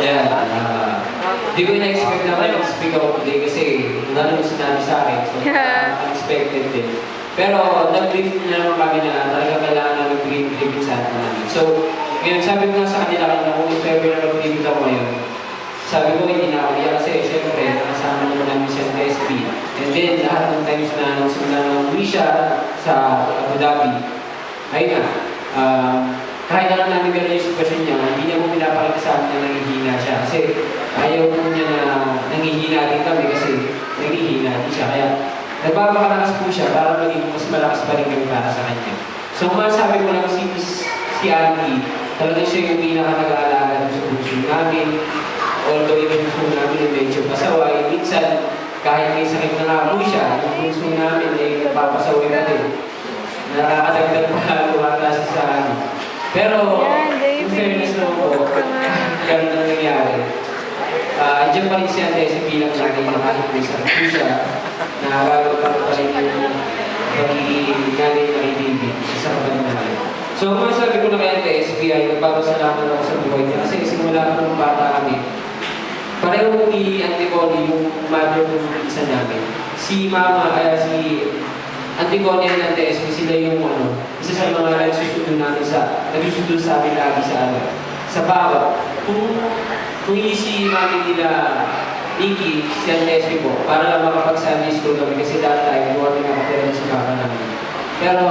Yeah, di ko na-expect na kayo speak ako today kasi wala naman sinabi sa akin. So, unexpected din. Pero, nag-brief na naman kami na talaga kailangan namin bigay sa atin namin. So, ngayon, sabi ko nga sa kanila na kung if ever na mag-brief ako ngayon, sabi ko hindi na ako diya kasi syempre, nakasama naman namin siya sa SP. And then, lahat ng times na simula na umuwi siya sa Abu Dhabi, ayun nga, kahit alam namin gano'n yung sitwasyon niya, hindi niya mo pinapakita sa amin na nangihina siya. Kasi ayaw po niya na nangihina din kami kasi nangihina din siya. Kaya nagpapakalakas po siya para maging mas malakas pa rin kami para sa kanya. So masabi ko lang si Andy, talagang siya yung pinaka-nag-aalaga sa puso namin. Although yung puso namin ay medyo pasaway, minsan kahit may sakit na nga po siya, yung puso namin ay napapasaway na din. Nakakadagdag pa lumata siya sa amin. Pero, in fairness naman po, ganun na nangyari. Diyan pa rin siya si bilang lagi na kahit may sakit po siya, nakakagpag pa rin yung pagiging nanay na kaibigan sa kapatid namin. So, masabi ko na kaya sa SBI, nagpapasalamat ako sa buhay niya kasi simula po ng bata kami. Pareho po ni Auntie Connie, yung mother po ng isa namin. Si Mama, si Auntie Connie and Auntie SB, sila yung isa sa mga nagsusunod namin nagsusunod sa amin lagi sa bawat. Kung hindi si mami nila Nikki, si Auntie SB po, para lang makapag-Sunday school kami kasi that time, buwan na nakatira sa baka namin. Pero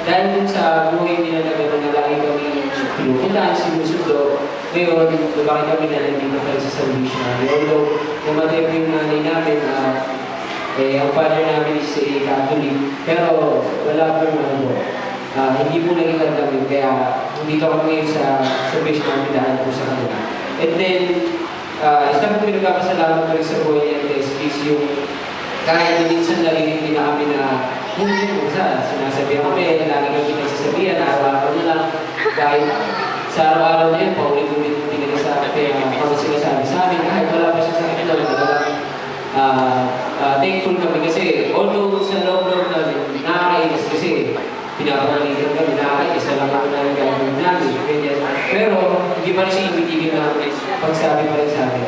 dahil dun sa buhay nila na gano'n na lagi kami pinupuntahan, sinusundo, ngayon, lumaki kami na nandito pa sa salvation. Although, namatay po yung nanay namin, ang father namin is Catholic, pero wala po po. Hindi po naging kami, kaya dito kami sa service namin dahil po sa kanila. And then, isa po pinagpapasalamat ko rin sa buhay ng is yung kahit minsan narinig din na kami na hindi po sinasabihan kami, lagi kami pinagsasabihan, araw-araw na lang. Kahit sa araw-araw na yun, paulit-ulit pinagsasabi, kaya sinasabi sa amin, kahit wala pa siya sa akin doon, thankful kami kasi although sa loob-loob namin, nakakainis kasi pinapangalitan kami, nakakainis na lang ako na gagawin namin. Pero hindi pa rin siya ibigin na pagsabi pa rin sa amin.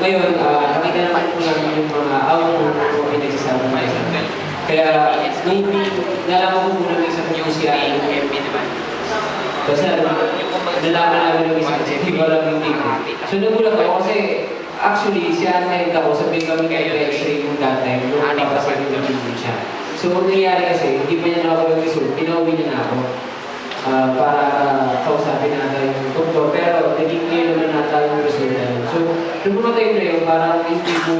Ngayon, nakita naman po namin yung mga output na pinagsasabi na isa. Kaya, nung nalaman ko muna ng isang news kaya yung MP naman. Basta nalaman namin yung isang hindi ko alam yung tipo. So nagulat ako kasi actually, siya kahit ako, sabihin kami kay X-ray yung that time, nung papasabi na din siya. So, ang nangyari kasi, hindi pa niya na ako nag-result, pinauwi niya na ako para kausapin natin yung doktor. Pero, naging ngayon naman natin yung result na yun. So, nung pumatay na yun, parang hindi po,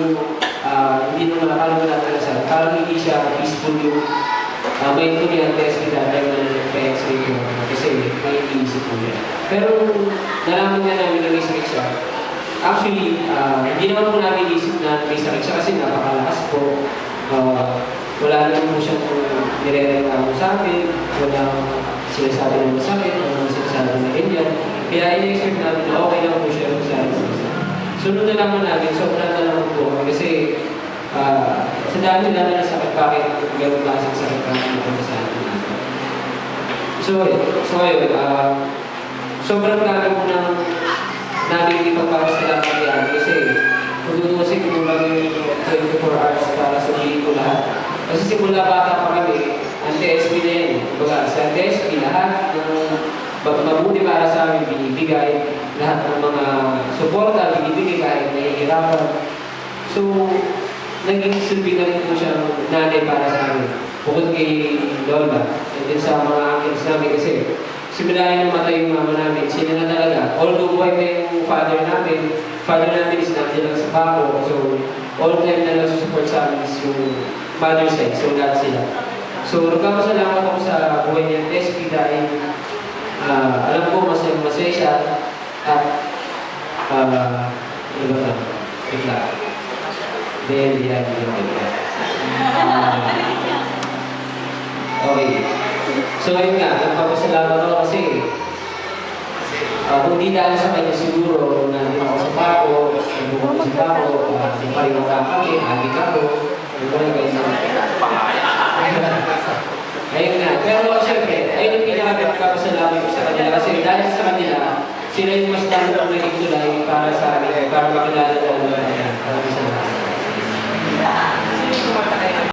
hindi naman nakalama natin na siya. Parang hindi siya peaceful yung may ito niya test kita dahil na nag-X-ray ko kasi may iisip po niya. Pero, nalaman nga namin na may sakit siya. Actually, hindi naman po namin isip na may sakit siya kasi napakalakas po. Wala naman po siyang nire-reklamo sa amin, walang sinasabi ng masakit, walang sinasabi ng ganyan. Kaya in-expect namin na okay lang po siya sa amin. So, nung nalaman namin, sobrang nalaman po kami kasi sa dami na sakit, bakit gano'n klaseng sakit kami po sa amin. So ayun, sobrang dami po ng namin ipagpapasalamat yan kasi tututusin ko lang yung 24 hours para sabihin ko lahat. Kasi simula bata pa kami, ang TSP na yan. Baga, sa TSP, lahat ng mabuti para sa amin binibigay, lahat ng mga suporta binibigay kahit nahihirapan. So, naging silbi na rin po siyang nanay para sa amin. Bukod kay Lola, and then sa mga uncles namin kasi simula yung namatay yung mama namin, sila na talaga. Although buhay pa yung father namin is nandiyan lang sa bako. So, all time na lang support sa amin is yung mother side. So, lahat sila. So, nagpapasalamat ako sa buhay niya SP dahil alam ko masaya siya at ano ba ito? Bigla. Then, okay. So, ayun nga, nagpapasalamat ako kasi kung di dahil sa kanya siguro na hindi ako sa bako, nagbukas sa bako, hindi pa rin ako kami, adik ako, ayun nga. Pero syempre, ayun yung pinakapagpapasalamat ko sa kanila kasi dahil sa kanila, sila yung mas lalo pang naging tulay para sa amin, para makilala